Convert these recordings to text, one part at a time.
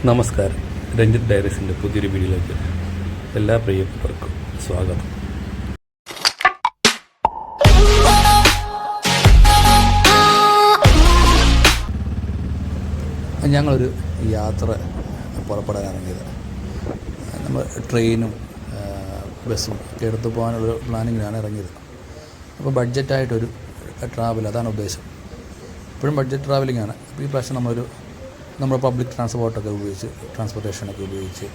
നമസ്കാരം. രഞ്ജിത്ത് ഡയറീസിൻ്റെ പുതിയൊരു വീഡിയോയിലേക്ക് എല്ലാ പ്രിയപ്പെട്ടവർക്കും സ്വാഗതം. ഞങ്ങളൊരു യാത്ര പുറപ്പെടാൻ ഇറങ്ങിയത്. നമ്മൾ ട്രെയിനും ബസ്സും ഒക്കെ എടുത്ത് പോകാനുള്ളൊരു പ്ലാനിങ്ങിലാണ് ഇറങ്ങിയത്. അപ്പോൾ ബഡ്ജറ്റായിട്ടൊരു ട്രാവൽ, അതാണ് ഉദ്ദേശം. ഇപ്പോഴും ബഡ്ജറ്റ് ട്രാവലിംഗാണ്. അപ്പോൾ ഈ പ്രാവശ്യം നമ്മൾ പബ്ലിക് ട്രാൻസ്പോർട്ടേഷനൊക്കെ ഉപയോഗിച്ച്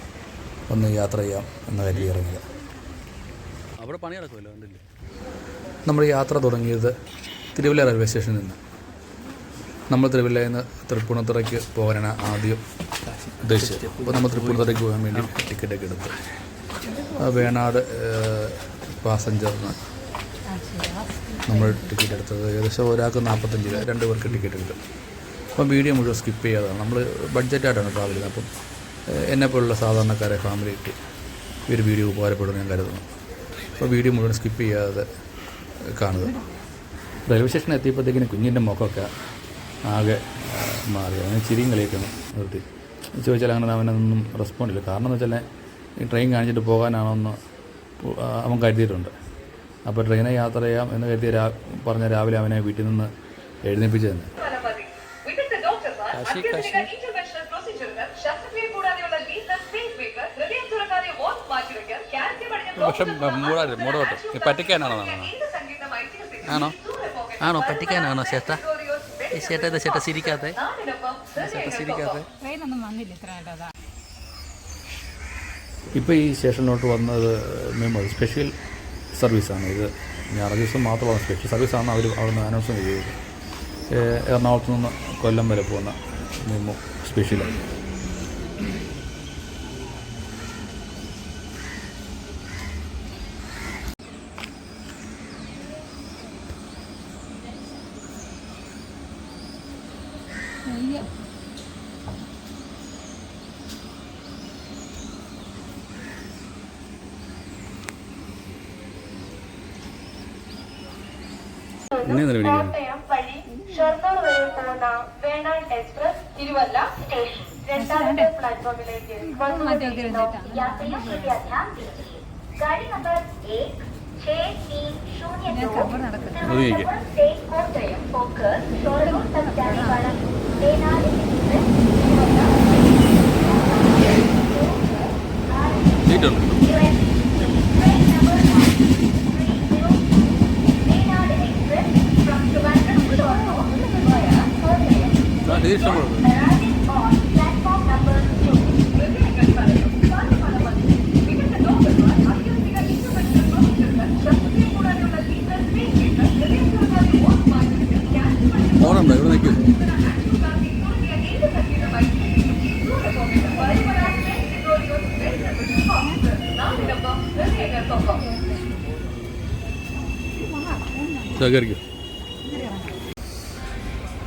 ഒന്ന് യാത്ര ചെയ്യാം എന്ന് കരുതി ഇറങ്ങിയത്. അവിടെ പണി നടക്കുമല്ലോ, കണ്ടില്ലേ? നമ്മൾ യാത്ര തുടങ്ങിയത് തിരുവല്ല റെയിൽവേ സ്റ്റേഷനിൽ നിന്ന്. നമ്മൾ തിരുവല്ലയിൽ നിന്ന് തൃപ്പൂണിത്തുറയ്ക്ക് പോകാനാണ് ആദ്യം ഉദ്ദേശിച്ചത്. അപ്പോൾ നമ്മൾ തൃപ്പൂണിത്തുറയ്ക്ക് പോകാൻ വേണ്ടി ടിക്കറ്റൊക്കെ എടുത്ത് വേണാട് പാസഞ്ചറിന് നമ്മൾ ടിക്കറ്റ് എടുത്തത് ഏകദേശം ഒരാൾക്ക് 45 രൂപ, 2 പേർക്ക് ടിക്കറ്റ് എടുത്തു. അപ്പം വീഡിയോ മുഴുവൻ സ്കിപ്പ് ചെയ്യാതാണ്. നമ്മൾ ബഡ്ജറ്റായിട്ടാണ് ട്രാവൽ ചെയ്യുന്നത്. അപ്പം എന്നെപ്പോലുള്ള സാധാരണക്കാരെ ഫാമിലിക്ക് ഈ ഒരു വീഡിയോ ഉപകാരപ്പെടുമെന്ന് ഞാൻ കരുതുന്നു. അപ്പോൾ വീഡിയോ മുഴുവൻ സ്കിപ്പ് ചെയ്യാതെ കാണുക. റെയിൽവേ സ്റ്റേഷനിൽ എത്തിയപ്പോഴത്തേക്കിന് കുഞ്ഞിൻ്റെ മുഖമൊക്കെ ആകെ മാറി. അങ്ങനെ ചിരിയും കളിയൊക്കെ നിർത്തി. ചോദിച്ചാൽ അങ്ങനെ അവനൊന്നും റെസ്പോണ്ട് ഇല്ല. കാരണം എന്ന് വെച്ചാൽ ഈ ട്രെയിൻ കാണിച്ചിട്ട് പോകാനാണോന്ന് അവൻ കരുതിയിട്ടുണ്ട്. അപ്പോൾ ട്രെയിനെ യാത്ര ചെയ്യാം എന്ന് കരുതി പറഞ്ഞ രാവിലെ അവനെ വീട്ടിൽ നിന്ന് എഴുന്നേൽപ്പിച്ച് തന്നെ. പക്ഷെ മൂടോട്ട് പറ്റിക്കാനാണോ? ആണോ പറ്റിക്കാനാണോ ചേട്ടാ? ചേട്ടാ ചിരിക്കാതെ. ഇപ്പോൾ ഈ സ്റ്റേഷനിലോട്ട് വന്നത് സ്പെഷ്യൽ സർവീസാണ്. ഇത് ഞായറാഴ്ച ദിവസം മാത്രമാണ് സ്പെഷ്യൽ സർവീസാണ് അവർ അവിടുന്ന് അനൗൺസ് ചെയ്തത്. എറണാകുളത്ത് നിന്ന് കൊല്ലം വരെ പോകുന്ന മെമു സ്പെഷ്യലാണ്. കോട്ടയം വഴി ഷൊർണൂർ വരെ പോകുന്ന വേണാട് എക്സ്പ്രസ് തിരുവല്ല സ്റ്റേഷൻ 2ാമത്തെ പ്ലാറ്റ്ഫോമിലേക്ക് गाड़ी नंबर 1302 से कोटयम होकर ഷൊർണൂർ तक जाने वाला വേണാട്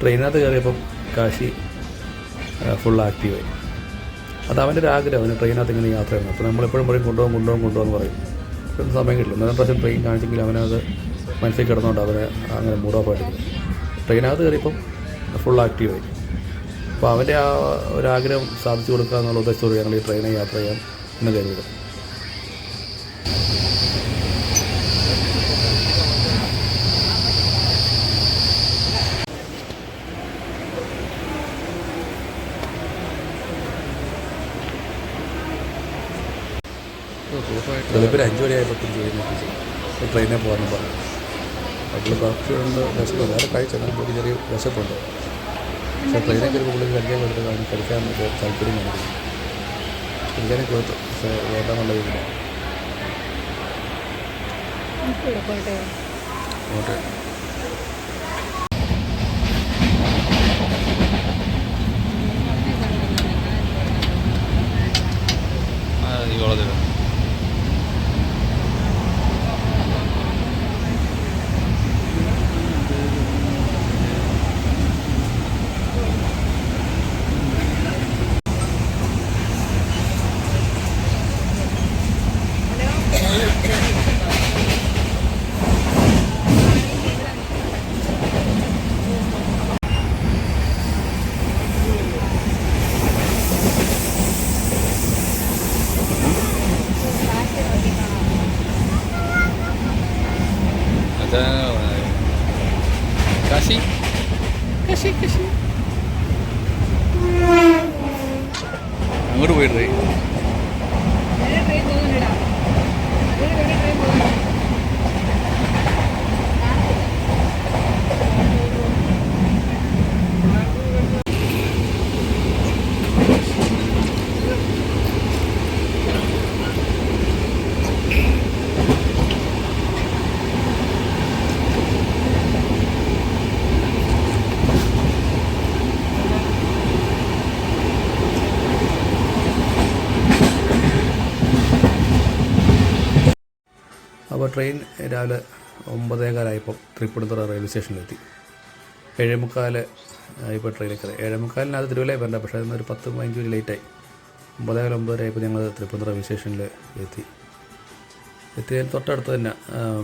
ട്രെയിനകത്ത് കയറിയപ്പം കാശി ഫുൾ ആക്റ്റീവായി. അത് അവൻ്റെ ഒരു ആഗ്രഹം, അവന് ട്രെയിനകത്ത് ഇങ്ങനെ യാത്ര ചെയ്യണം. അപ്പോൾ നമ്മളെപ്പോഴും പറയും കൊണ്ടുപോകാൻ പറയും. ഒന്നും സമയം കിട്ടില്ല. 1 പ്രാവശ്യം ട്രെയിൻ കാണിച്ചെങ്കിൽ അവനത് മനസ്സിൽ കിടന്നുകൊണ്ട് അവനെ അങ്ങനെ മൂഡ് ഓഫ് ആയിട്ട് ട്രെയിനകത്ത് കയറിയപ്പം ഫുൾ ആക്റ്റീവായി. അപ്പോൾ അവൻ്റെ ആ ഒരാഗ്രഹം സാധിച്ചു കൊടുക്കുക എന്നുള്ള ഉദ്ദേശത്തോടെ ഞങ്ങൾ ഈ ട്രെയിനെ യാത്ര ചെയ്യാൻ എന്ന് കരുതുക. വെളുപ്പിന് 5 മണിയായപ്പോഴത്തേക്കും ചെയ്യുന്ന ട്രെയിനിൽ പോകാനും പറഞ്ഞു. അതിൽ ഭക്ഷണമുണ്ട്, വിശപ്പുണ്ട്. വേറെ കഴിച്ചാൽ നമുക്ക് ചെറിയ വിശപ്പുണ്ട്. പക്ഷേ ട്രെയിനൊക്കെ ഒരു പുള്ളിക്ക് കഴിക്കാൻ കൊടുത്ത് കഴിക്കാൻ താല്പര്യം കാണിക്കുന്നു. കഴിക്കാനൊക്കെ കൊടുത്തു. പക്ഷേ വേണ്ടെന്നുള്ള രീതിയിലാണ്. ഓട്ടെ അങ്ങോട്ട് പോയി ട്രെയിൻ. അപ്പോൾ ട്രെയിൻ രാവിലെ 9:15 തൃപ്പൂണിത്തുറ റെയിൽവേ സ്റ്റേഷനിലെത്തി. 7:45 ഇപ്പോൾ ട്രെയിനിൽ കയറി. 7:45 തിരുവല്ലയിൽ വരണ്ട, പക്ഷേ അതിനൊരു 10-15 മിനിറ്റ് ലേറ്റായി. 9:09 ഞങ്ങൾ തൃപ്പൂണിത്തുറ റെയിൽവേ സ്റ്റേഷനിൽ എത്തിയതിന് തൊട്ടടുത്ത് തന്നെ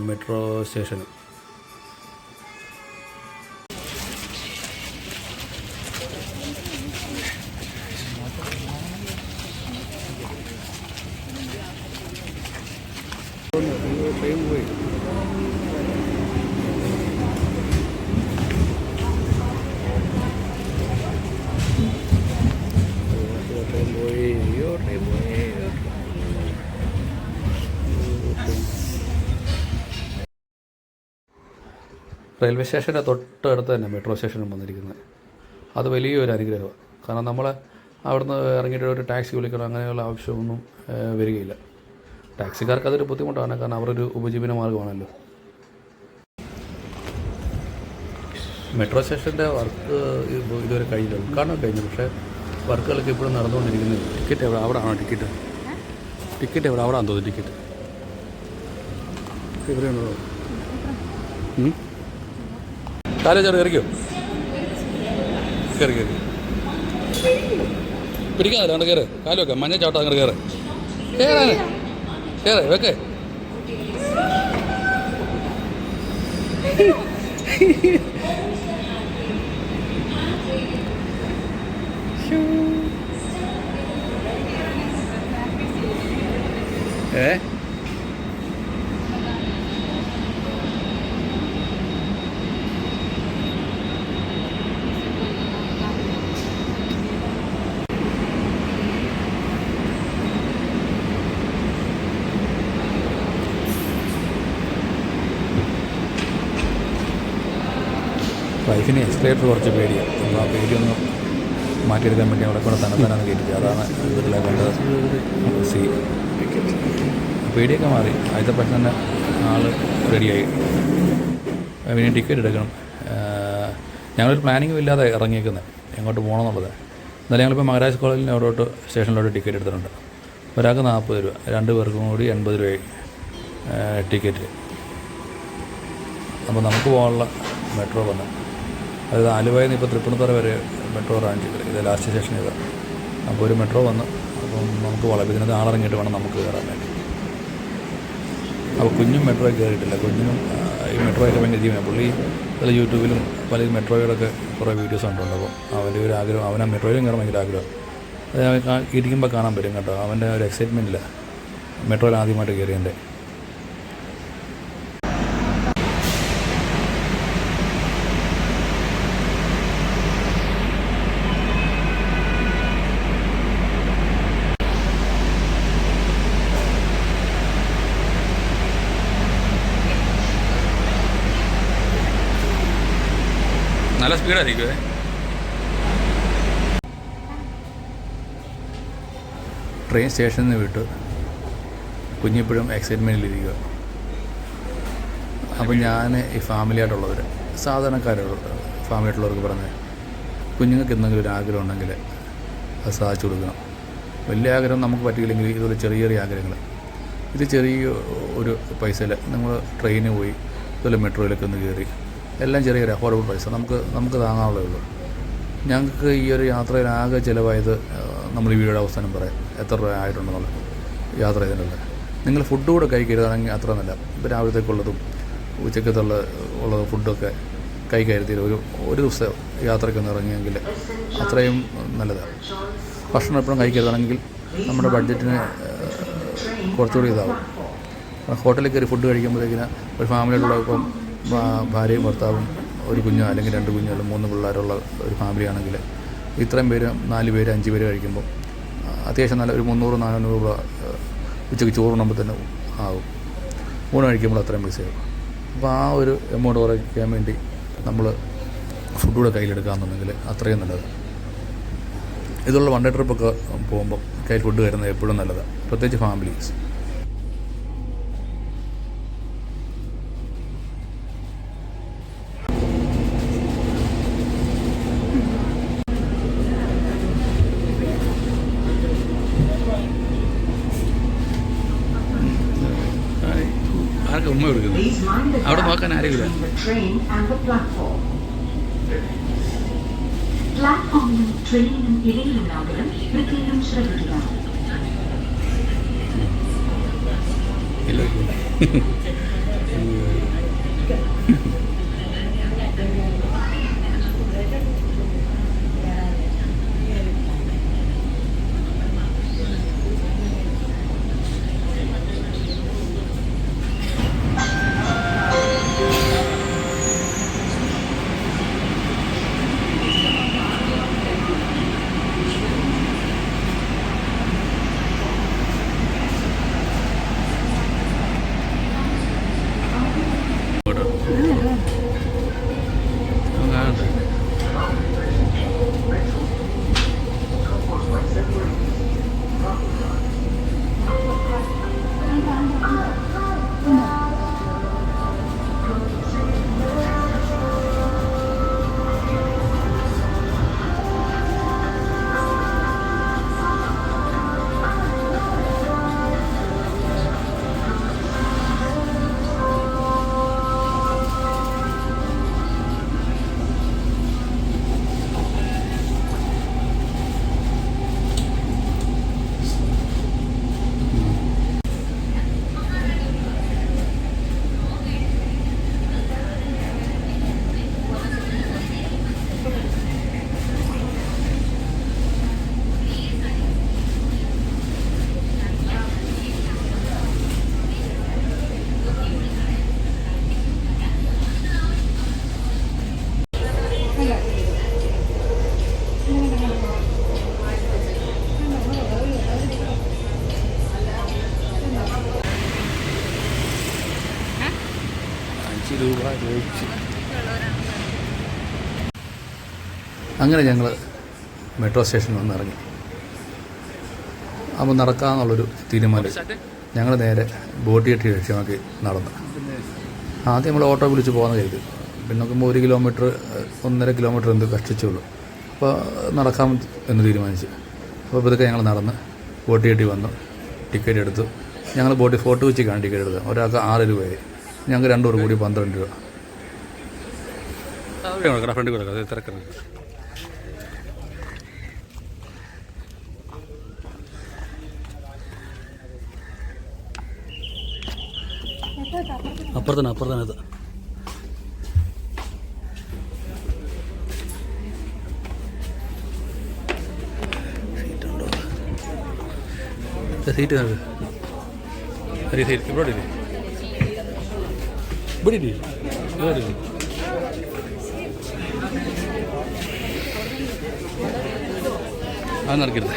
മെട്രോ സ്റ്റേഷന്. ട്രെയിൻ പോയി. റെയിൽവേ സ്റ്റേഷൻ്റെ തൊട്ടടുത്ത് തന്നെ മെട്രോ സ്റ്റേഷനും വന്നിരിക്കുന്നത്. അത് വലിയൊരു അനുഗ്രഹമാണ്. കാരണം നമ്മൾ അവിടുന്ന് ഇറങ്ങിയിട്ട് ഒരു ടാക്സി വിളിക്കണം അങ്ങനെയുള്ള ആവശ്യമൊന്നും വരികയില്ല. ടാക്സിക്കാർക്ക് അതൊരു ബുദ്ധിമുട്ടാണ്, കാരണം അവരൊരു ഉപജീവന മാർഗ്ഗമാണല്ലോ. മെട്രോ സ്റ്റേഷൻ്റെ വർക്ക് ഇതുവരെ കഴിഞ്ഞില്ല, ഉദ്ഘാടനം കഴിഞ്ഞു. പക്ഷേ വർക്കുകളൊക്കെ ഇപ്പോഴും നടന്നുകൊണ്ടിരിക്കുന്നത്. ടിക്കറ്റ് അവിടെ ആണോ? ടിക്കറ്റ് അവിടെ ആണെന്ന് തോന്നുന്നു. ടിക്കറ്റ് ഇവിടെയാണോ? കാലേ ചേർ കയറിക്കോ, കയറി പിടിക്കാതെ അങ്ങോട്ട് കയറ്. കാല് വെക്കാം, മഞ്ഞ ചാട്ടം അങ്ങോട്ട് കയറ്. കയറേ വെക്കേ. വൈഫിന് എക്സ്ലേറ്റർ കുറച്ച് പേടിയാണ്. അപ്പോൾ ആ പേടിയൊന്ന് മാറ്റിയെടുക്കാൻ വേണ്ടി അവിടെ കൂടെ തന്നെത്താനാണ് കയറ്റിയത്. അതാണ് ഇതിലെ കണ്ടത്. പേടിയൊക്കെ മാറി. ആദ്യത്തെ പ്രാവശ്യം തന്നെ ആൾ റെഡിയായി. പിന്നെ ടിക്കറ്റ് എടുക്കണം. ഞങ്ങളൊരു പ്ലാനിങ്ങും ഇല്ലാതെ ഇറങ്ങിയേക്കുന്നത് എങ്ങോട്ട് പോകണമെന്നുള്ളത്. എന്നാലും ഞങ്ങളിപ്പോൾ മഹാരാജ് കോളേജിൽ അവിടോട്ട് സ്റ്റേഷനിലോട്ട് ടിക്കറ്റ് എടുത്തിട്ടുണ്ട്. ഒരാൾക്ക് 40 രൂപ, 2 പേർക്കും കൂടി 80 രൂപയായി ടിക്കറ്റ്. അപ്പോൾ നമുക്ക് പോകാനുള്ള മെട്രോ വന്നു. അതായത് ആലുവയിൽ നിന്ന് ഇപ്പോൾ തൃപ്പൂണിത്തുറ വരെ മെട്രോ റൺ ചെയ്തത്. ഇത് ലാസ്റ്റ് സ്റ്റേഷൻ ഇതാണ്. അപ്പോൾ ഒരു മെട്രോ വന്ന് അപ്പം നമുക്ക് വളരെ ഇതിനകത്ത് ആളിറങ്ങിയിട്ട് വേണം നമുക്ക് കയറാൻ വേണ്ടി. അപ്പോൾ കുഞ്ഞും മെട്രോയിൽ കയറിയിട്ടില്ല. കുഞ്ഞിനും ഈ മെട്രോയൊക്കെ ഭയങ്കര ജീവനാണ്. പുള്ളി പല യൂട്യൂബിലും പല മെട്രോയിലൊക്കെ കുറേ വീഡിയോസ് കണ്ടുണ്ട്. അപ്പോൾ അവൻ്റെ ഒരു ആഗ്രഹം, അവൻ ആ മെട്രോയിലും കയറാൻ ഭയങ്കര ആഗ്രഹം. അത് ഇരിക്കുമ്പോൾ കാണാൻ പറ്റും കേട്ടോ. അവൻ്റെ ഒരു എക്സൈറ്റ്മെൻറ്റില്ല മെട്രോയിൽ ആദ്യമായിട്ട് കയറിയതിൻ്റെ. നല്ല സ്പീഡായിരിക്കുമേ. ട്രെയിൻ സ്റ്റേഷനിൽ നിന്ന് വിട്ട് കുഞ്ഞിപ്പോഴും എക്സൈറ്റ്മെൻറ്റിലിരിക്കുക. അപ്പോൾ ഞാൻ ഈ ഫാമിലിയായിട്ടുള്ളവർ, സാധാരണക്കാരുള്ള ഫാമിലിയായിട്ടുള്ളവർക്ക് പറഞ്ഞ് കുഞ്ഞുങ്ങൾക്ക് എന്തെങ്കിലും ഒരു ആഗ്രഹം ഉണ്ടെങ്കിൽ അത് സാധിച്ചു കൊടുക്കണം. വലിയ ആഗ്രഹം നമുക്ക് പറ്റിയില്ലെങ്കിൽ ഇതുപോലെ ചെറിയ ചെറിയ ആഗ്രഹങ്ങൾ, ഇത് ചെറിയ ഒരു പൈസയിൽ നമ്മൾ ട്രെയിനിൽ പോയി ഇതുപോലെ മെട്രോയിലൊക്കെ ഒന്ന് കയറി, എല്ലാം ചെറിയൊരു അഫോർഡബിൾ പൈസ നമുക്ക് താങ്ങാനുള്ളേ ഉള്ളൂ. ഞങ്ങൾക്ക് ഈ ഒരു യാത്രയിൽ ആകെ ചിലവായത് നമ്മൾ ഈ വീഡിയോയുടെ അവസാനം പറയാം എത്ര രൂപ ആയിട്ടുണ്ടെന്നുള്ളത് യാത്ര ചെയ്തിട്ടുള്ളത്. നിങ്ങൾ ഫുഡ് കൂടെ കഴിക്കരുതാണെങ്കിൽ അത്ര നല്ല. ഇപ്പോൾ രാവിലത്തേക്കുള്ളതും ഉച്ചക്കത്തുള്ള ഫുഡൊക്കെ കരുതിയിൽ ഒരു ദിവസം യാത്രയ്ക്കൊന്ന് ഇറങ്ങിയെങ്കിൽ അത്രയും നല്ലതാണ്. ഭക്ഷണം എപ്പോഴും കഴിക്കരുതാണെങ്കിൽ നമ്മുടെ ബഡ്ജറ്റിന് കുറച്ചുകൂടി ഇതാവും. ഹോട്ടലിൽ കയറി ഫുഡ് കഴിക്കുമ്പോഴത്തേക്കിന് ഒരു ഫാമിലിയിലുള്ള ഇപ്പം ഭാര്യയും ഭർത്താവും ഒരു കുഞ്ഞോ അല്ലെങ്കിൽ 2 കുഞ്ഞോ അല്ലെങ്കിൽ 3 പിള്ളേരുള്ള ഒരു ഫാമിലി ആണെങ്കിൽ ഇത്രയും പേര് 4 പേര് 5 പേര് കഴിക്കുമ്പോൾ അത്യാവശ്യം നല്ല ഒരു 300-400 രൂപ ഉച്ചയ്ക്ക് ചോറുണ്ണുമ്പോൾ തന്നെ ആകും. ഊണ് കഴിക്കുമ്പോൾ അത്രയും പൈസയാകും. അപ്പോൾ ആ ഒരു എമൗണ്ട് കുറയ്ക്കാൻ വേണ്ടി നമ്മൾ ഫുഡൂടെ കയ്യിലെടുക്കാമെന്നുണ്ടെങ്കിൽ അത്രയും നല്ലത്. ഇതുള്ള വൺ ഡേ ട്രിപ്പൊക്കെ പോകുമ്പം കയ്യിൽ ഫുഡ് കയറുന്നത് എപ്പോഴും നല്ലതാണ്, പ്രത്യേകിച്ച് ഫാമിലീസ്. ആർക്കും ഉമ്മ കൊടുക്കുന്നു, അവിടെ നോക്കാൻ ആരെങ്കിലും. പ്ലാറ്റ്ഫോമിനും ട്രെയിനിനും ഇടയിലുണ്ടാകലും പ്രത്യേകം ശ്രദ്ധിക്കുക. അങ്ങനെ ഞങ്ങൾ മെട്രോ സ്റ്റേഷനിൽ വന്ന് ഇറങ്ങി. അപ്പോൾ നടക്കാമെന്നുള്ളൊരു തീരുമാനം ഞങ്ങൾ നേരെ ബോട്ടിയെട്ടി ലക്ഷ്യമാക്കി നടന്നു. ആദ്യം നമ്മൾ ഓട്ടോ വിളിച്ച് പോകുന്ന കരുതി, പിന്നെ നോക്കുമ്പോൾ 1 കിലോമീറ്റർ 1.5 കിലോമീറ്റർ എന്ത് കഷ്ടിച്ചുള്ളൂ. അപ്പോൾ നടക്കാം എന്ന് തീരുമാനിച്ചു. അപ്പോൾ ഇതൊക്കെ ഞങ്ങൾ നടന്ന് ബോട്ടിയെട്ടി വന്നു, ടിക്കറ്റ് എടുത്തു. ഞങ്ങൾ ഫോർട്ട് കൊച്ചിക്കാണ് ടിക്കറ്റ് എടുത്തത്. ഒരാൾക്ക് 6 രൂപയായി, ഞങ്ങൾക്ക് 2 പേർ കൂടി 12 രൂപ. ഫ്രണ്ട് കൊടുക്കാം, അത് തിരക്കണം. അപ്പുറത്തന്നെ അത് സീറ്റ് ഇവിടെ അത് നടക്കരുത്.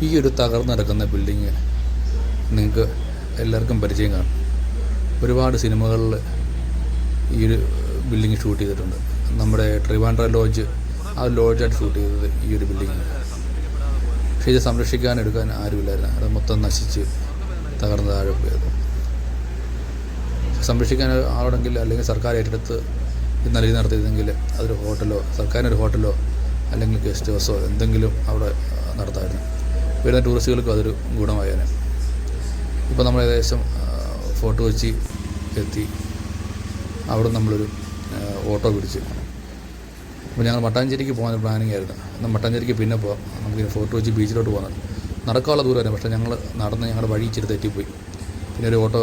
ഈ ഒരു തകർന്ന് കിടക്കുന്ന ബിൽഡിങ് നിങ്ങൾക്ക് എല്ലാവർക്കും പരിചയം കാണും. ഒരുപാട് സിനിമകളിൽ ഈ ഒരു ബിൽഡിങ് ഷൂട്ട് ചെയ്തിട്ടുണ്ട്. നമ്മുടെ ട്രിവാൻഡ്രം ലോഡ്ജ്, ആ ലോഡ്ജായിട്ട് ഷൂട്ട് ചെയ്തത് ഈ ഒരു ബിൽഡിങ്ങാണ്. പക്ഷേ ഇത് സംരക്ഷിക്കാൻ ആരുമില്ലായിരുന്നു. അത് മൊത്തം നശിച്ച് തകർന്ന് താഴെ പോയത്. സംരക്ഷിക്കാൻ ആളുണ്ടെങ്കിൽ, അല്ലെങ്കിൽ സർക്കാർ ഏറ്റെടുത്ത് നൽകി നടത്തിയതെങ്കിൽ അതൊരു ഹോട്ടലോ, സർക്കാരിനൊരു ഹോട്ടലോ അല്ലെങ്കിൽ ഗസ്റ്റ് ഹൗസോ എന്തെങ്കിലും അവിടെ നടത്താമായിരുന്നു. വരുന്ന ടൂറിസ്റ്റുകൾക്കും അതൊരു ഗുണമായേനെ. ഇപ്പോൾ നമ്മൾ ഏകദേശം ഫോർട്ട് കൊച്ചി എത്തി. അവിടെ നമ്മളൊരു ഓട്ടോ പിടിച്ച് അപ്പോൾ ഞങ്ങൾ മട്ടാഞ്ചേരിക്ക് പോകാൻ പ്ലാനിങ് ആയിരുന്നു. എന്നാൽ മട്ടാഞ്ചേരിക്ക് പിന്നെ പോകാം, നമുക്ക് ഫോർട്ട് കൊച്ചി ബീച്ചിലോട്ട് പോകാൻ നടക്കാനുള്ള ദൂരമായിരുന്നു. പക്ഷേ ഞങ്ങൾ നടന്ന് ഞങ്ങളുടെ വഴി ഇച്ചിരി തെറ്റിപ്പോയി. പിന്നെ ഒരു ഓട്ടോ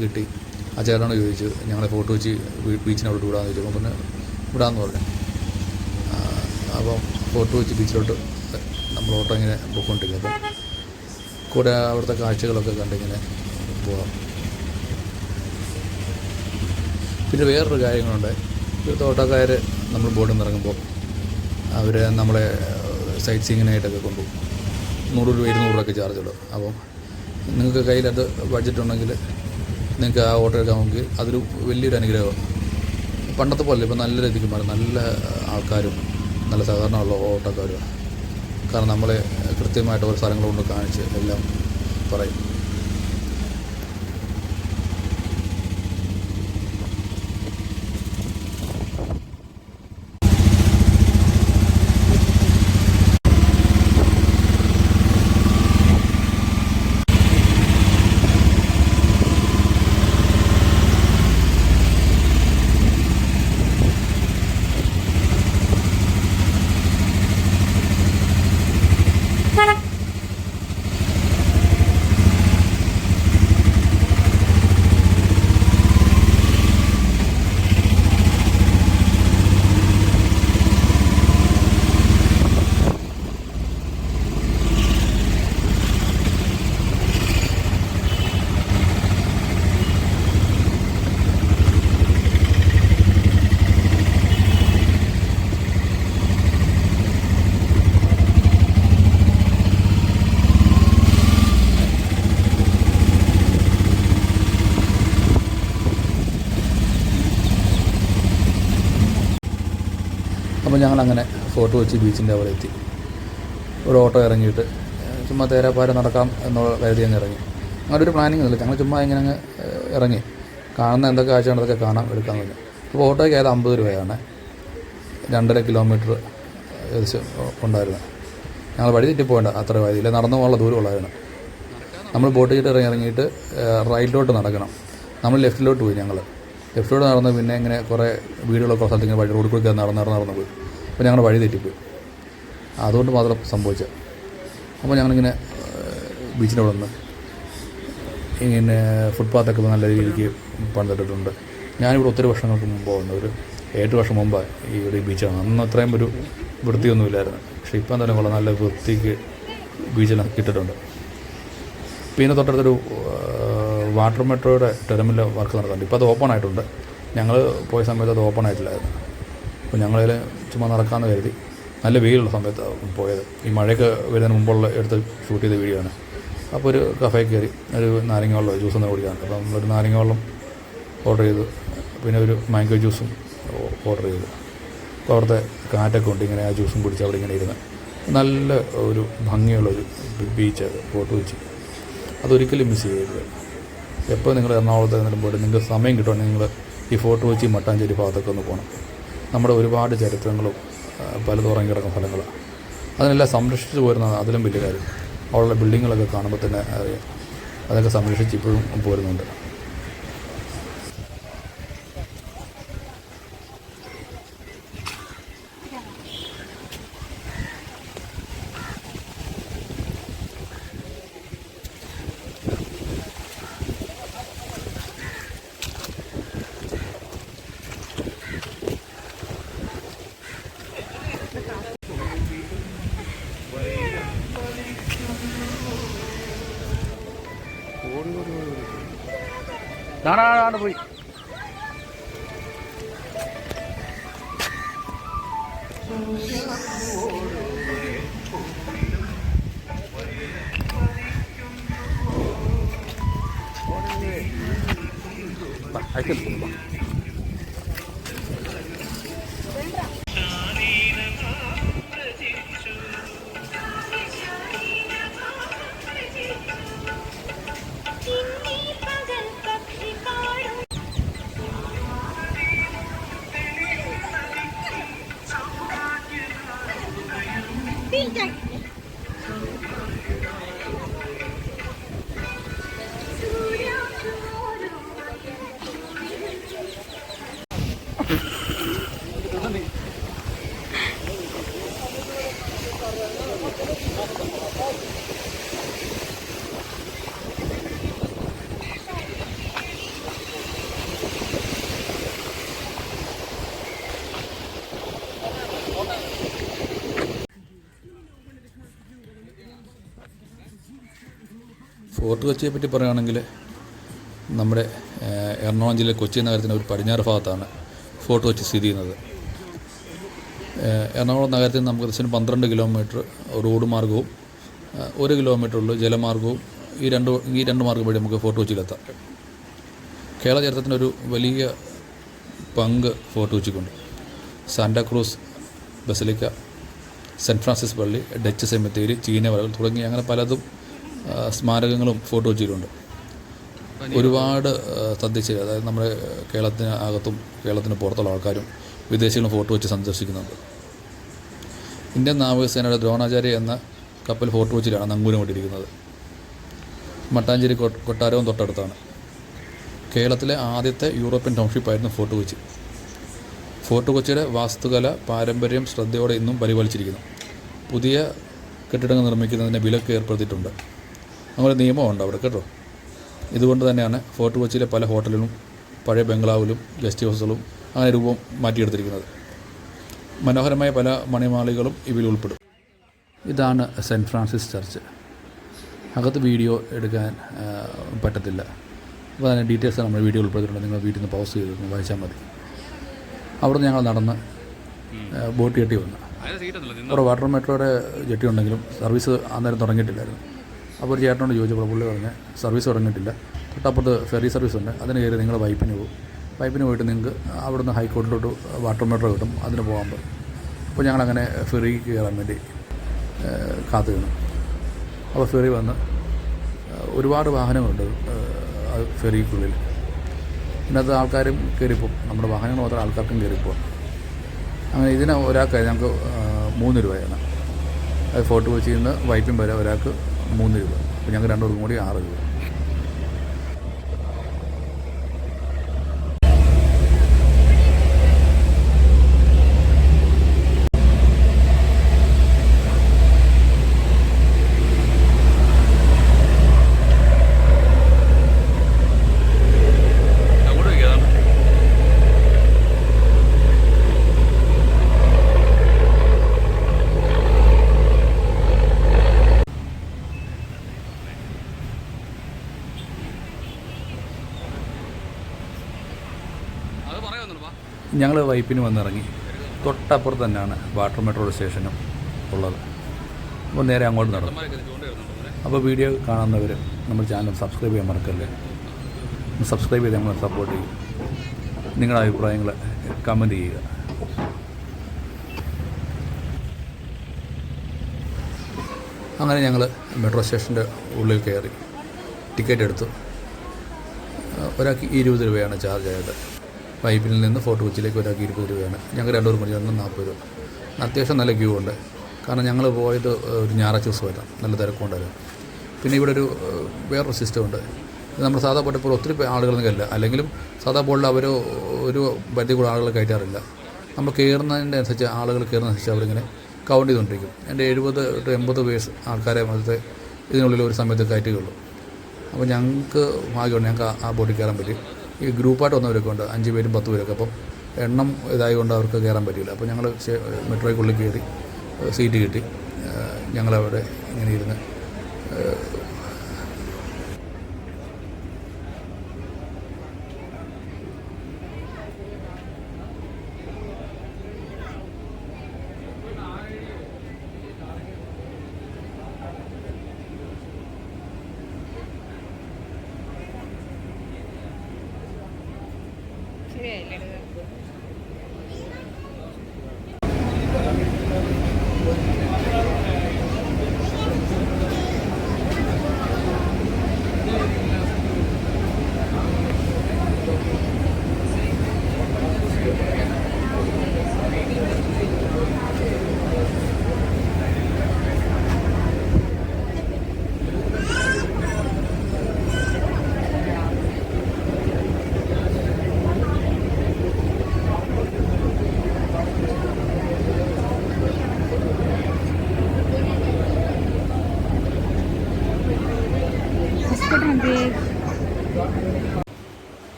കിട്ടി. ആ ചേട്ടനോട് ചോദിച്ചു ഞങ്ങളെ ഫോർട്ട് കൊച്ചി ബീച്ചിനോട്ട് വിടാമെന്ന് ചോദിച്ചു. അപ്പോൾ പിന്നെ വിടാമെന്ന് പറഞ്ഞു. അപ്പം ഫോർട്ട് കൊച്ചി ബീച്ചിലോട്ട് നമ്മൾ ഓട്ടോ ഇങ്ങനെ പോയിക്കൊണ്ടിരിക്കും. അപ്പം കൂടെ അവിടുത്തെ കാഴ്ചകളൊക്കെ കണ്ടിങ്ങനെ പോകാം. പിന്നെ വേറൊരു കാര്യങ്ങളുണ്ട്. ഇവിടുത്തെ ഓട്ടോക്കാർ നമ്മൾ ബോർഡിൽ നിന്ന് ഇറങ്ങുമ്പോൾ അവർ നമ്മളെ സൈറ്റ് സീയിങ്ങിനായിട്ടൊക്കെ കൊണ്ടുപോകും. 100 രൂപ 200 രൂപയൊക്കെ ചാർജുള്ളൂ. അപ്പം നിങ്ങൾക്ക് കയ്യിലത് ബഡ്ജറ്റ് ഉണ്ടെങ്കിൽ നിങ്ങൾക്ക് ആ ഓട്ടോ എടുക്കാമെങ്കിൽ അതൊരു വലിയൊരു അനുഗ്രഹമാണ്. പണ്ടത്തെ പോലെ ഇപ്പം നല്ല രീതിക്ക് മാറി, നല്ല ആൾക്കാരും നല്ല സഹകരണമുള്ള ഓട്ടോക്കാരുമാണ്. കാരണം നമ്മളെ കൃത്യമായിട്ട് ഓരോ സ്ഥലങ്ങൾ കൊണ്ട് കാണിച്ച് എല്ലാം പറയും. അപ്പോൾ ഞങ്ങളങ്ങനെ ഫോർട്ട് കൊച്ചി ബീച്ചിൻ്റെ അവിടെ എത്തി. ഒരു ഓട്ടോ ഇറങ്ങിയിട്ട് ചുമ്മാ തേരാപ്പാര നടക്കാം എന്നുള്ള കരുതി അങ്ങ് ഇറങ്ങി. അങ്ങനെ ഒരു പ്ലാനിങ് ഒന്നുമില്ല. ഞങ്ങൾ ചുമ്മാ ഇങ്ങനെ അങ്ങ് ഇറങ്ങി. കാണുന്ന എന്തൊക്കെ കാഴ്ചയാണ് അതൊക്കെ കാണാം, എടുക്കാൻ പറ്റും. അപ്പോൾ ഓട്ടോയ്ക്ക് ആയത് 50 രൂപയാണ്. 2.5 കിലോമീറ്റർ ഏകദേശം ഉണ്ടായിരുന്നു. ഞങ്ങൾ വഴി തെറ്റിപ്പോകേണ്ട അത്ര വഴിയില്ല, നടന്നു പോകാനുള്ള ദൂരമുള്ളായിരുന്നു. നമ്മൾ ബോട്ട് ചെയ്തിട്ട് ഇറങ്ങിയിട്ട് റൈറ്റിലോട്ട് നടക്കണം. നമ്മൾ ലെഫ്റ്റിലോട്ട് പോയി. ഞങ്ങൾ ലെഫ്റ്റിലോട്ട് നടന്ന് പിന്നെ ഇങ്ങനെ കുറേ വീടുകളൊക്കെ സ്ഥലത്ത് ഇങ്ങനെ വഴി റോഡിൽ കൂടി നടന്ന് പോയി. അപ്പോൾ ഞങ്ങൾ വഴി തെറ്റിപ്പോയി. അതുകൊണ്ട് മാത്രം സംഭവിച്ചത്. അപ്പോൾ ഞങ്ങളിങ്ങനെ ബീച്ചിൻ്റെ അവിടെ നിന്ന് ഇങ്ങനെ ഫുട്പാത്തൊക്കെ നല്ല രീതിക്ക് പണിതിട്ടിട്ടുണ്ട്. ഞാനിവിടെ ഒത്തിരി വർഷങ്ങൾക്ക് മുമ്പ് വന്നു, ഒരു 8 വർഷം മുമ്പാണ് ഈ ഒരു ബീച്ചാണ്. അന്ന് അത്രയും ഒരു വൃത്തിയൊന്നുമില്ലായിരുന്നു. പക്ഷേ ഇപ്പം തന്നെ കൊള്ളാം, നല്ല വൃത്തിക്ക് ബീച്ചിൽ ഇട്ടിട്ടുണ്ട്. പിന്നെ തൊട്ടടുത്തൊരു വാട്ടർ മെട്രോയുടെ ടെർമിനൽ വർക്ക് നടക്കുന്നുണ്ട്. ഇപ്പോൾ അത് ഓപ്പൺ ആയിട്ടുണ്ട്. ഞങ്ങൾ പോയ സമയത്ത് അത് ഓപ്പൺ ആയിട്ടില്ലായിരുന്നു. അപ്പോൾ ഞങ്ങളതിൽ ചുമ്മാ നടക്കാമെന്ന് കരുതി. നല്ല വെയിലുള്ള സമയത്താണ് പോയത്. ഈ മഴയൊക്കെ വരുന്നതിന് മുമ്പുള്ള എടുത്ത് ഷൂട്ട് ചെയ്ത വീഡിയോ ആണ്. അപ്പോൾ ഒരു കഫേ കയറി ഒരു നാരങ്ങ വെള്ളം ജ്യൂസ് ഒന്ന് കുടിക്കാൻ. അപ്പോൾ നമ്മളൊരു നാരങ്ങ വെള്ളം ഓർഡർ ചെയ്തു. പിന്നെ ഒരു മാംഗോ ജ്യൂസും ഓർഡർ ചെയ്തു. അപ്പോൾ അവിടുത്തെ കാറ്റൊക്കെ ഉണ്ട്. ഇങ്ങനെ ആ ജ്യൂസും കുടിച്ച് അവിടെ ഇങ്ങനെ ഇരുന്ന് നല്ല ഒരു ഭംഗിയുള്ളൊരു ബീച്ച് അത് ഫോർട്ട് കൊച്ചി. അതൊരിക്കലും മിസ് ചെയ്യരുത്. എപ്പോൾ നിങ്ങൾ എറണാകുളത്ത് നിന്നും പോയിട്ട് നിങ്ങൾക്ക് സമയം കിട്ടുവാണെങ്കിൽ നിങ്ങൾ ഈ ഫോർട്ട് കൊച്ചി മട്ടാഞ്ചേരി ഭാഗത്തൊക്കെ ഒന്ന് പോകണം. നമ്മുടെ ഒരുപാട് ചരിത്രങ്ങളും പലതും ഉറങ്ങിക്കിടക്കുന്ന സ്ഥലങ്ങളാണ്. അതിനെല്ലാം സംരക്ഷിച്ച് പോരുന്നതാണ് അതിലും വലിയ കാര്യം. അവിടെയുള്ള ബിൽഡിങ്ങുകളൊക്കെ കാണുമ്പോൾ തന്നെ അറിയാം. അതൊക്കെ സംരക്ഷിച്ച് ഇപ്പോഴും പോരുന്നുണ്ട്. നാടാണ്ട് പോയി അയച്ചു. ഫോർട്ട് കൊച്ചിയെ പറ്റി പറയുകയാണെങ്കിൽ നമ്മുടെ എറണാകുളം ജില്ലയിൽ കൊച്ചി നഗരത്തിൻ്റെ ഒരു പടിഞ്ഞാറ് ഭാഗത്താണ് ഫോർട്ട് കൊച്ചി സ്ഥിതി ചെയ്യുന്നത്. എറണാകുളം നഗരത്തിൽ നിന്ന് നമുക്ക് ഏകദേശം 12 കിലോമീറ്റർ റോഡ് മാർഗവും 1 കിലോമീറ്ററുള്ള ജലമാർഗവും ഈ രണ്ട് മാർഗ്ഗം വഴി നമുക്ക് ഫോർട്ട് കൊച്ചിയിലെത്താം. കേരള ചരിത്രത്തിനൊരു വലിയ പങ്ക് ഫോർട്ട് കൊച്ചിക്കുണ്ട്. സാന്റാക്രൂസ് ബസലിക്ക, സെൻറ്റ് ഫ്രാൻസിസ് പള്ളി, ഡച്ച് സെമിത്തേരി, ചീനവലകൾ തുടങ്ങി അങ്ങനെ പലതും സ്മാരകങ്ങളും ഫോർട്ട് കൊച്ചിയിലുണ്ട്. ഒരുപാട് തദ്ദേശീയർ, അതായത് നമ്മുടെ കേരളത്തിന് അകത്തും കേരളത്തിന് പുറത്തുള്ള ആൾക്കാരും വിദേശികളും ഫോർട്ട് കൊച്ചി സന്ദർശിക്കുന്നുണ്ട്. ഇന്ത്യൻ നാവികസേനയുടെ ദ്രോണാചാര്യ എന്ന കപ്പൽ ഫോർട്ട് കൊച്ചിയിലാണ് നങ്കൂരം കൊണ്ടിരിക്കുന്നത്. മട്ടാഞ്ചേരി കൊട്ടാരവും തൊട്ടടുത്താണ്. കേരളത്തിലെ ആദ്യത്തെ യൂറോപ്യൻ ടൗൺഷിപ്പായിരുന്നു ഫോർട്ട് കൊച്ചി. ഫോർട്ട് കൊച്ചിയുടെ വാസ്തുകല പാരമ്പര്യം ശ്രദ്ധയോടെ ഇന്നും പരിപാലിച്ചിരിക്കുന്നു. പുതിയ കെട്ടിടങ്ങൾ നിർമ്മിക്കുന്നതിന് വിലക്ക് ഏർപ്പെടുത്തിയിട്ടുണ്ട്. അങ്ങനെ നിയമമുണ്ട് അവിടെ കേട്ടോ. ഇതുകൊണ്ട് തന്നെയാണ് ഫോർട്ട് കൊച്ചിയിലെ പല ഹോട്ടലിലും പഴയ ബംഗ്ലാവിലും ഗസ്റ്റ് ഹൗസുകളും അങ്ങനെ രൂപം മാറ്റിയെടുത്തിരിക്കുന്നത്. മനോഹരമായ പല മണിമാളികളും ഇവയിൽ ഉൾപ്പെടും. ഇതാണ് സെൻറ്റ് ഫ്രാൻസിസ് ചർച്ച്. അകത്ത് വീഡിയോ എടുക്കാൻ പറ്റത്തില്ല. അപ്പോൾ അതിൻ്റെ ഡീറ്റെയിൽസ് നമ്മൾ വീഡിയോ ഉൾപ്പെടുത്തിയിട്ടുണ്ട്. നിങ്ങൾ വീട്ടിൽ നിന്ന് പൗസ് ചെയ്ത് വായിച്ചാൽ മതി. അവിടെ നിന്ന് ഞങ്ങൾ നടന്ന് ബോട്ട് ജെട്ടി വന്നു. അവിടെ വാട്ടർ മെട്രോയുടെ ജെട്ടി ഉണ്ടെങ്കിലും സർവീസ് അന്നേരം തുടങ്ങിയിട്ടില്ലായിരുന്നു. അപ്പോൾ ഒരു ചേട്ടനോട് ചോദിച്ചപ്പോൾ പുള്ളി പറഞ്ഞ് സർവീസ് തുടങ്ങിയിട്ടില്ല, തൊട്ടപ്പുറത്ത് ഫെറി സർവീസ് ഉണ്ട്, അതിന് കയറി നിങ്ങൾ വൈപ്പിന് പോകും. വൈപ്പിന് പോയിട്ട് നിങ്ങൾക്ക് അവിടുന്ന് ഹൈക്കോർട്ടിലോട്ട് വാട്ടർ മെട്രോ കിട്ടും, അതിന് പോകാൻ പറ്റും. അപ്പോൾ ഞങ്ങളങ്ങനെ ഫെറി കയറാൻ വേണ്ടി കാത്തു നിന്നു. അപ്പോൾ ഫെറി വന്ന് ഒരുപാട് വാഹനങ്ങളുണ്ട് ഫെറിക്കുള്ളിൽ. ഇതിനകത്ത് ആൾക്കാരും കയറിപ്പോവും, നമ്മുടെ വാഹനങ്ങൾ മാത്രം ആൾക്കാർക്കും കയറിപ്പോവും. അങ്ങനെ ഇതിന് ഒരാൾക്ക് ഞങ്ങൾക്ക് 3 രൂപയാണ്. അത് ഫോർട്ട് കൊച്ചിയിൽ നിന്ന് വൈപ്പിൻ വരെ ഒരാൾക്ക് 3 രൂപ. അപ്പോൾ ഞങ്ങൾക്ക് 2 പേർക്കും കൂടി 6 രൂപ. ഞങ്ങൾ വൈപ്പിന് വന്നിറങ്ങി. തൊട്ടപ്പുറത്ത് തന്നെയാണ് വാട്ടർ മെട്രോ സ്റ്റേഷനും ഉള്ളത്. അപ്പോൾ നേരെ അങ്ങോട്ട് നടന്നു. അപ്പോൾ വീഡിയോ കാണുന്നവർ നമ്മുടെ ചാനൽ സബ്സ്ക്രൈബ് ചെയ്യാൻ മറക്കല്ലേ. സബ്സ്ക്രൈബ് ചെയ്ത് നമ്മളെ സപ്പോർട്ട് ചെയ്യും. നിങ്ങളുടെ അഭിപ്രായങ്ങൾ കമൻറ്റ് ചെയ്യുക. അങ്ങനെ ഞങ്ങൾ മെട്രോ സ്റ്റേഷൻ്റെ ഉള്ളിൽ കയറി ടിക്കറ്റ് എടുത്തു. ഒരാൾക്ക് 20 രൂപയാണ് ചാർജ് ആയത്. വൈപ്പിൽ നിന്ന് ഫോർട്ട് കൊച്ചിയിലേക്ക് ഒരാൾക്ക് 20 രൂപയാണ്. ഞങ്ങൾ 2 പേരും കൂടി ചേർന്ന് 40 രൂപ. അത്യാവശ്യം നല്ല ക്യൂ ഉണ്ട്. കാരണം ഞങ്ങൾ പോയത് ഒരു ഞായറാഴ്ച ദിവസമായിട്ടാണ്, നല്ല തിരക്കുണ്ടായിരുന്നു. പിന്നെ ഇവിടെ വേറൊരു സിസ്റ്റം ഉണ്ട്. നമ്മൾ സാധാ ബോട്ടിൽ പോലെ ഒത്തിരി ആളുകളൊന്നും അല്ല. അല്ലെങ്കിലും സാധാ ബോട്ടിൽ അവർ ഒരു പരിധി കൂടെ ആളുകൾ കയറ്റാറില്ല. നമ്മൾ കയറുന്നതിൻ്റെ അനുസരിച്ച് ആളുകൾ കയറുന്നതനുസരിച്ച് അവരിങ്ങനെ കൗണ്ട് ചെയ്തുകൊണ്ടിരിക്കും. എൻ്റെ 70 to 80 പേഴ്സ് ആൾക്കാരെ മറ്റേ ഇതിനുള്ളിൽ ഒരു സമയത്ത് കയറ്റുകയുള്ളൂ. അപ്പോൾ ഞങ്ങൾക്ക് ഭാഗ്യമുണ്ട്, ഞങ്ങൾക്ക് ആ ബോട്ടിൽ കയറാൻ പറ്റി. ഈ ഗ്രൂപ്പായിട്ട് വന്നവരൊക്കെ ഉണ്ട്, 5 പേരും 10 പേരൊക്കെ. അപ്പം എണ്ണം ഇതായതുകൊണ്ട് അവർക്ക് കയറാൻ പറ്റില്ല. അപ്പോൾ ഞങ്ങൾ മെട്രോയ്ക്കുള്ളിൽ കയറി സീറ്റ് കിട്ടി. ഞങ്ങളവിടെ ഇങ്ങനെ ഇരുന്ന്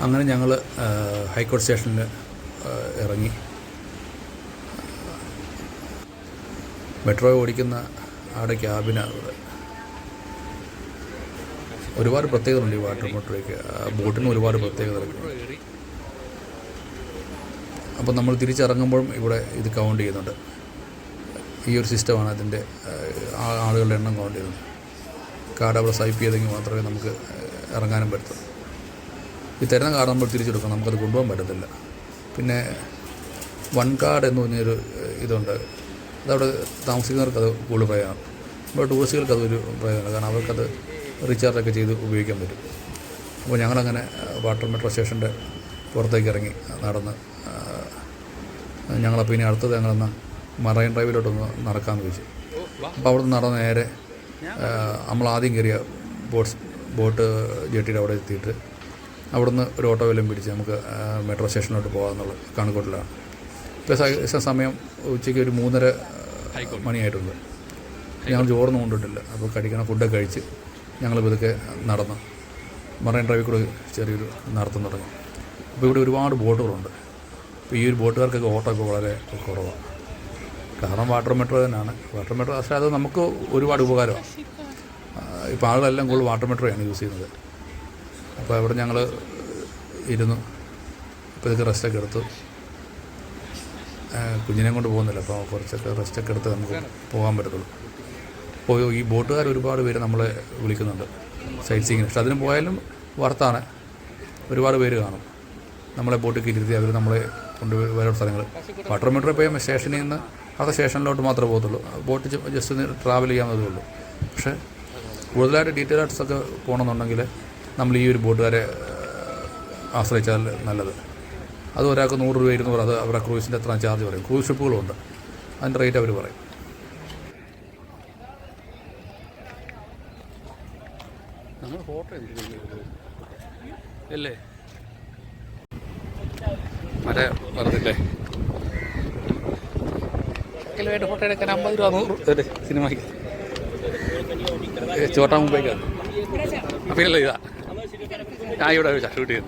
അങ്ങനെ ഞങ്ങൾ ഹൈക്കോടതി സ്റ്റേഷനിൽ ഇറങ്ങി. മെട്രോ ഓടിക്കുന്ന അവിടെ ക്യാബിനവിടെ ഒരുപാട് പ്രത്യേകതയുണ്ട്. ഈ വാട്ടർ മെട്രോയ്ക്ക് ബോട്ടിന് ഒരുപാട് പ്രത്യേകതകളൊക്കെ. അപ്പോൾ നമ്മൾ തിരിച്ചിറങ്ങുമ്പോഴും ഇവിടെ ഇത് കൗണ്ട് ചെയ്യുന്നുണ്ട്. ഈ ഒരു സിസ്റ്റമാണ് അതിൻ്റെ ആളുകളുടെ എണ്ണം കൗണ്ട് ചെയ്യുന്നത്. കാർഡ് അവിടെ സ്വൈപ്പ് ചെയ്തെങ്കിൽ മാത്രമേ നമുക്ക് ഇറങ്ങാനും പറ്റത്തുള്ളൂ. ഈ തരുന്ന കാർഡ് നമ്മൾ തിരിച്ചെടുക്കണം, നമുക്കത് കൊണ്ടുപോകാൻ പറ്റത്തില്ല. പിന്നെ വൺ കാർഡ് എന്ന് പറഞ്ഞൊരു ഇതുണ്ട്. അതവിടെ താമസിക്കുന്നവർക്ക് അത് കൂടുതൽ പ്രയോജനം. നമ്മുടെ ടൂറിസ്റ്റുകൾക്ക് അതൊരു പ്രയോജനമാണ്. കാരണം അവർക്കത് റീചാർജൊക്കെ ചെയ്ത് ഉപയോഗിക്കാൻ പറ്റും. അപ്പോൾ ഞങ്ങളങ്ങനെ വാട്ടർ മെട്രോ സ്റ്റേഷൻ്റെ പുറത്തേക്ക് ഇറങ്ങി നടന്ന് ഞങ്ങളപ്പോൾ ഇനി അടുത്തത് ഞങ്ങളെന്നാൽ മറൈൻ ഡ്രൈവിലോട്ടൊന്ന് നടക്കാമെന്ന് ചോദിച്ചു. അപ്പോൾ അവിടെ നിന്ന് നടന്ന് നേരെ നമ്മൾ ആദ്യം കയറിയ ബോട്ട് ജെട്ടിയുടെ അവിടെ എത്തിയിട്ട് അവിടുന്ന് ഒരു ഓട്ടോ വല്ലതും പിടിച്ച് നമുക്ക് മെട്രോ സ്റ്റേഷനിലോട്ട് പോകാമെന്നുള്ള കണക്കൂട്ടിലാണ്. ഇപ്പോൾ സമയം ഉച്ചയ്ക്ക് ഒരു 3:30 മണിയായിട്ടുണ്ട്. ഞങ്ങൾ ചോറൊന്നും കൊണ്ടിട്ടില്ല. അപ്പോൾ കഴിക്കണ ഫുഡൊക്കെ കഴിച്ച് ഞങ്ങൾ ഇതൊക്കെ നടന്ന് മറൈൻ ഡ്രൈവിൽ കൂടെ ചെറിയൊരു നടത്തം തുടങ്ങി. അപ്പോൾ ഇവിടെ ഒരുപാട് ബോട്ടുകളുണ്ട്. അപ്പോൾ ഈ ഒരു ബോട്ടുകാർക്കൊക്കെ ഓട്ടമൊക്കെ വളരെ കുറവാണ്. കാരണം വാട്ടർ മെട്രോ തന്നെയാണ്. വാട്ടർ മെട്രോ പക്ഷേ അത് നമുക്ക് ഒരുപാട് ഉപകാരമാണ്. ഇപ്പോൾ ആളുകളെല്ലാം കൂടുതൽ വാട്ടർ മെട്രോയാണ് യൂസ് ചെയ്യുന്നത്. അപ്പോൾ അവിടെ ഞങ്ങൾ ഇരുന്നു. അപ്പോൾ ഇതൊക്കെ റെസ്റ്റൊക്കെ എടുത്തു. കുഞ്ഞിനെ കൊണ്ട് പോകുന്നില്ല, അപ്പോൾ കുറച്ചൊക്കെ റെസ്റ്റൊക്കെ എടുത്ത് നമുക്ക് പോകാൻ പറ്റത്തുള്ളൂ. അപ്പോൾ ഈ ബോട്ടുകാർ ഒരുപാട് പേര് നമ്മളെ വിളിക്കുന്നുണ്ട് സൈറ്റ് സീയിങ്ങിന്. പക്ഷെ അതിന് പോയാലും വർത്താണ്. ഒരുപാട് പേര് കാണും. നമ്മളെ ബോട്ടിൽ ഇരുത്തി അവർ നമ്മളെ കൊണ്ടുപോയി വേറെ സ്ഥലങ്ങൾ. വാട്ടർ മെട്രോ പോയാൽ സ്റ്റേഷനിൽ നിന്ന് അടുത്ത സ്റ്റേഷനിലോട്ട് മാത്രമേ പോകത്തുള്ളൂ. ബോട്ട് ജസ്റ്റ് ഒന്ന് ട്രാവൽ ചെയ്യാവുന്നതേ ഉള്ളൂ. പക്ഷേ കൂടുതലായിട്ട് ഡീറ്റെയിൽ ആയിട്ടൊക്കെ പോകണമെന്നുണ്ടെങ്കിൽ നമ്മൾ ഈ ഒരു ബോട്ടുകാരെ ആശ്രയിച്ചാൽ നല്ലത്. അത് ഒരാൾക്ക് 100 രൂപ 200 അത് അവരുടെ ക്രൂസിൻ്റെ എത്ര ചാർജ് പറയും. ക്രൂസ് ഷിപ്പുകളുണ്ട്, അതിൻ്റെ റേറ്റ് അവർ പറയും. നമ്മൾ ഫോട്ടോ അല്ലേ മറ്റേ പറഞ്ഞില്ലേ കിലോയായിട്ട് ഫോട്ടോ എടുക്കാൻ 50 രൂപ 100 രൂപ സിനിമയ്ക്ക് ചോട്ടാ മുമ്പേക്കാണ്. അപ്പോൾ ഇല്ല ഇതാ ഞാൻ ഇവിടെ ഷൂട്ട് ചെയ്തു.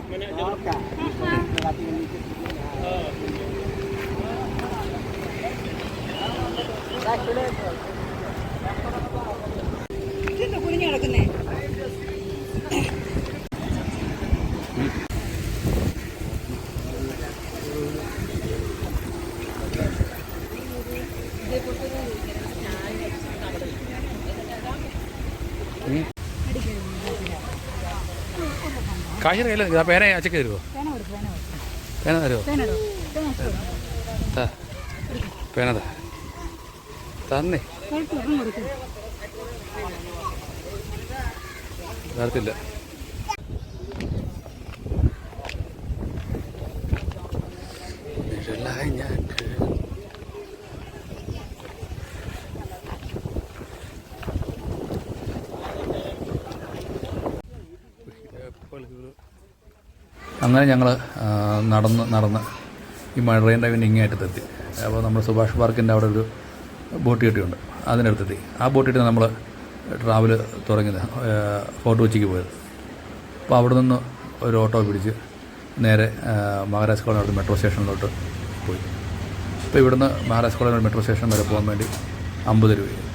കാശ് കയ്യില്ല. പേന അച്ചക്ക് തരുമോ? പേന തരുമോ? പേന തന്നെ തരത്തില്ല. ഞാൻ അങ്ങനെ ഞങ്ങൾ നടന്ന് ഈ മറൈൻ ഡ്രൈവിൻ്റെ ഇങ്ങേയറ്റത്തെത്തി. അപ്പോൾ നമ്മൾ സുഭാഷ് പാർക്കിൻ്റെ അവിടെ ഒരു ബോട്ട് ജെട്ടിയുണ്ട്, അതിനടുത്തെത്തി. ആ ബോട്ട് ജെട്ടി നമ്മൾ ട്രാവൽ തുടങ്ങിയത് ഫോർട്ട് കൊച്ചിക്ക് പോയത്. അപ്പോൾ അവിടെ നിന്ന് ഒരു ഓട്ടോ പിടിച്ച് നേരെ മഹാരാജ് കോളേജ് മെട്രോ സ്റ്റേഷനിലോട്ട് പോയി. അപ്പോൾ ഇവിടുന്ന് മഹാരാജ് കോളേജ് മെട്രോ സ്റ്റേഷൻ വരെ പോകാൻ വേണ്ടി 50 രൂപയായി.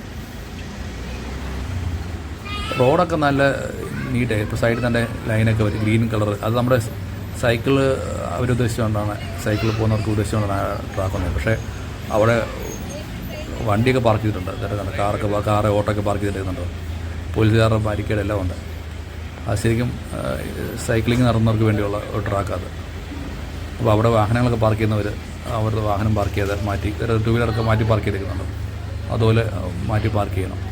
റോഡൊക്കെ നല്ല നീറ്റായി. ഇപ്പോൾ സൈഡിൽ തന്നെ ലൈനൊക്കെ വരും, ഗ്രീൻ കളർ. അത് നമ്മുടെ സൈക്കിള് അവരുദ്ദേശിച്ചുകൊണ്ടാണ്, സൈക്കിൾ പോകുന്നവർക്ക് ഉദ്ദേശിച്ചുകൊണ്ടാണ് ട്രാക്ക് വന്നത്. പക്ഷേ അവിടെ വണ്ടിയൊക്കെ പാർക്ക് ചെയ്തിട്ടുണ്ട്. അതായത് കാറ് ഓട്ടോയൊക്കെ പാർക്ക് ചെയ്തിട്ടുണ്ടോ, പോലീസുകാരുടെ ബാരിക്കേഡ് എല്ലാം ഉണ്ട്. അത് ശരിക്കും സൈക്ലിംഗ് നടന്നവർക്ക് വേണ്ടിയുള്ള ഒരു ട്രാക്കാണ്. അപ്പോൾ അവിടെ വാഹനങ്ങളൊക്കെ പാർക്ക് ചെയ്യുന്നവർ അവരുടെ വാഹനം പാർക്ക് ചെയ്ത് മാറ്റി, ടൂ വീലറൊക്കെ മാറ്റി പാർക്ക് ചെയ്തിരിക്കുന്നുണ്ട്. അതുപോലെ മാറ്റി പാർക്ക് ചെയ്യണം.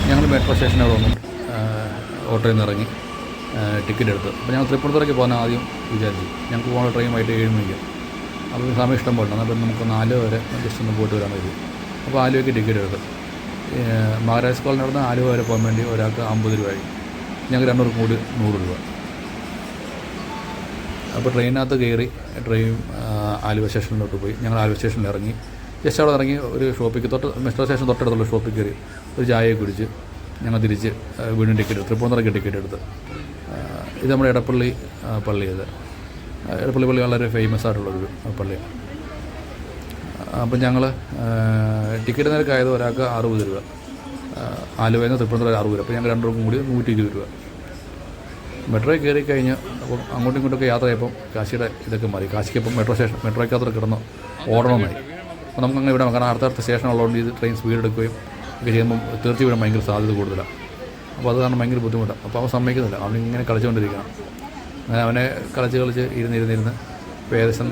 ഞങ്ങൾ മെട്രോ സ്റ്റേഷനവിടെ വന്നു ഓട്ടോയിൽ നിന്ന് ഇറങ്ങി ടിക്കറ്റ് എടുത്ത്. അപ്പോൾ ഞങ്ങൾ തൃപ്പൂണിത്തുറയ്ക്ക് പോകാൻ ആദ്യം വിചാരിച്ചു. ഞങ്ങൾക്ക് പോകാനുള്ള ട്രെയിൻ വൈകിട്ട് 7 മണിക്ക്. അപ്പോൾ സമയം ഇഷ്ടം പോലെ അപ്പോൾ നമുക്ക് 4 വരെ ജസ്റ്റ് ഒന്ന് പോയിട്ട് വരാൻ കഴിയും. അപ്പോൾ ആലുവയ്ക്ക് ടിക്കറ്റ് എടുത്ത്. മഹാരാജ് കോളനി നടന്ന് ആലുവ വരെ പോകാൻ വേണ്ടി ഒരാൾക്ക് 50 രൂപയായി. ഞങ്ങൾക്ക് 2 പേർക്കും കൂടി 100 രൂപ. അപ്പോൾ ട്രെയിനകത്ത് കയറി ട്രെയിൻ ആലുവ സ്റ്റേഷനിലോട്ട് പോയി. ഞങ്ങൾ ആലുവ സ്റ്റേഷനിൽ ഇറങ്ങി. ജസ്റ്റ് അവിടെ ഇറങ്ങി ഒരു ഷോപ്പിക്ക് മെട്രോ സ്റ്റേഷൻ തൊട്ടടുത്തുള്ള ഷോപ്പിൽ കയറി ഒരു ചായയെ കുടിച്ച് ഞങ്ങൾ തിരിച്ച് വീണ്ടും ടിക്കറ്റ് എടുത്ത് തൃപ്പൂണിത്തുറയ്ക്ക് ടിക്കറ്റ് എടുത്ത്. ഇത് നമ്മുടെ എടപ്പള്ളി പള്ളി. ഇത് എടപ്പള്ളി പള്ളി വളരെ ഫേമസ് ആയിട്ടുള്ളൊരു പള്ളിയാണ്. അപ്പം ഞങ്ങൾ ടിക്കറ്റ് നിരക്കായത് ഒരാൾക്ക് 60 രൂപ, ആലുവയിൽ നിന്ന് തൃപ്പൂണിത്തുറ 60 രൂപ. അപ്പോൾ ഞങ്ങൾ 2 പേർക്കും കൂടി 120 രൂപ. മെട്രോയിൽ കയറി കഴിഞ്ഞ് അപ്പം അങ്ങോട്ടും ഇങ്ങോട്ടൊക്കെ യാത്ര ചെയ്യുമ്പം കാശിയുടെ ഇതൊക്കെ മാറി. കാശിക്കപ്പം മെട്രോയ്ക്കകത്ത് കിടന്ന് ഓടണമെന്നായി. അപ്പോൾ നമുക്കങ്ങനെ വിടാം. കാരണം അടുത്തടുത്ത സ്റ്റേഷൻ ഉള്ളതുകൊണ്ട് ഇത് ട്രെയിൻ സ്പീഡ് എടുക്കുകയും ഒക്കെ ചെയ്യുമ്പം തീർത്തി വിടാൻ ഭയങ്കര സാധ്യത കൂടുതലാണ്. അപ്പോൾ അത് കാരണം ഭയങ്കര ബുദ്ധിമുട്ടാണ്. അപ്പോൾ അവൻ സമ്മതിക്കുന്നില്ല. അവനിങ്ങനെ കളിച്ചുകൊണ്ടിരിക്കണം. അങ്ങനെ അവനെ കളിച്ച് ഇരുന്ന് ഏകദേശം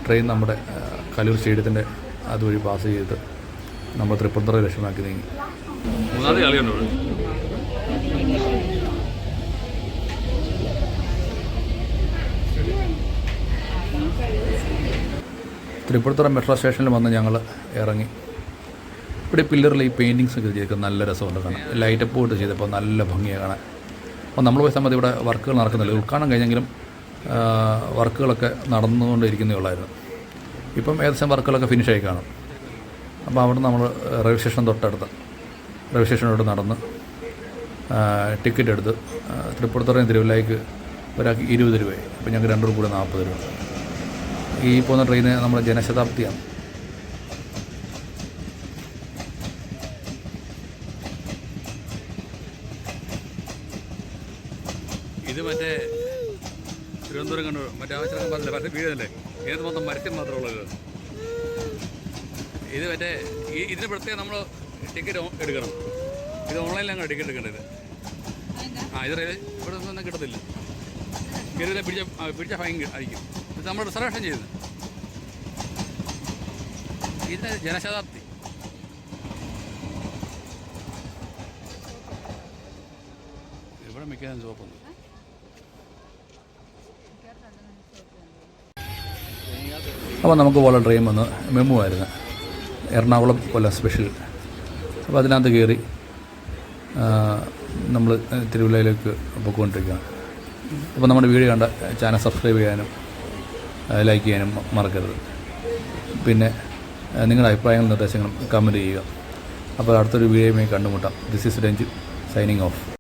ട്രെയിൻ നമ്മുടെ കലൂർ സ്റ്റേഡിയത്തിൻ്റെ അതുവഴി പാസ് ചെയ്ത് നമ്മൾ തൃപ്പൂണിത്തുറ ലക്ഷ്യമാക്കി നീങ്ങി. തൃപ്പൂണിത്തുറ മെട്രോ സ്റ്റേഷനിൽ വന്ന് ഞങ്ങൾ ഇറങ്ങി. ഇവിടെ പില്ലറിൽ ഈ പെയിൻറ്റിങ്സ് ഒക്കെ ചെയ്തൊക്കെ നല്ല രസമുണ്ട് കാണാൻ. ലൈറ്റപ്പ് ഇട്ട് ചെയ്തപ്പോൾ നല്ല ഭംഗിയാണ് കാണാൻ. അപ്പോൾ നമ്മൾ പോയ സമയത്ത് ഇവിടെ വർക്കുകൾ നടക്കുന്നില്ല. ഉദ്ഘാടനം കഴിഞ്ഞെങ്കിലും വർക്കുകളൊക്കെ നടന്നുകൊണ്ടിരിക്കുന്നേ ഉള്ളായിരുന്നു. ഇപ്പം ഏകദേശം വർക്കുകളൊക്കെ ഫിനിഷായി കാണും. അപ്പോൾ അവിടെ നമ്മൾ റെയിൽവേ സ്റ്റേഷൻ തൊട്ടടുത്ത് റെയിൽവേ സ്റ്റേഷനോട് നടന്ന് ടിക്കറ്റ് എടുത്ത് തൃപ്പൂണിത്തുറയും തിരുവല്ലയ്ക്ക് ഒരാൾക്ക് 20 രൂപയായി. അപ്പോൾ ഞങ്ങൾക്ക് 2 കൂടെ 40 രൂപ. ഈ പോകുന്ന ട്രെയിന് നമ്മുടെ ജനശതാബ്ദിയാണ്. ഇത് മറ്റേ തിരുവനന്തപുരം കണ്ടു മറ്റേ ആവശ്യം പറഞ്ഞില്ല, മറ്റേ വീടല്ലേ, ഇതിനകത്ത് മൊത്തം മരത്തിൽ മാത്രമുള്ളത്. ഇത് മറ്റേ ഇതിന് പ്രത്യേകം നമ്മൾ ടിക്കറ്റ് എടുക്കണം. ഇത് ഓൺലൈനിലാണ് ടിക്കറ്റ് എടുക്കേണ്ടത്. ഇത് ഇവിടെ ഒന്നും കിട്ടത്തില്ല. കയറിയില്ല പിടിച്ച ഫൈൻ ആയിരിക്കും. ഇത് നമ്മൾ റിസർവേഷൻ ചെയ്തത്. ഇത് ജനശതാബ്ദി. ഇവിടെ മിക്കതും ചുവപ്പൊന്നും. അപ്പോൾ നമുക്ക് പോലെ ട്രെയിൻ വന്ന് മെമു ആയിരുന്നു, എറണാകുളം കൊല്ലം സ്പെഷ്യൽ. അപ്പോൾ അതിനകത്ത് കയറി നമ്മൾ തിരുവല്ലയിലേക്ക് പോയിക്കൊണ്ടിരിക്കുകയാണ്. അപ്പോൾ നമ്മുടെ വീഡിയോ കണ്ട ചാനൽ സബ്സ്ക്രൈബ് ചെയ്യാനും ലൈക്ക് ചെയ്യാനും മറക്കരുത്. പിന്നെ നിങ്ങളുടെ അഭിപ്രായങ്ങളും നിർദ്ദേശങ്ങളും കമൻറ്റ് ചെയ്യുക. അപ്പോൾ അടുത്തൊരു വീഡിയോയുമായി കണ്ടുമുട്ടാം. This is Ranju signing off.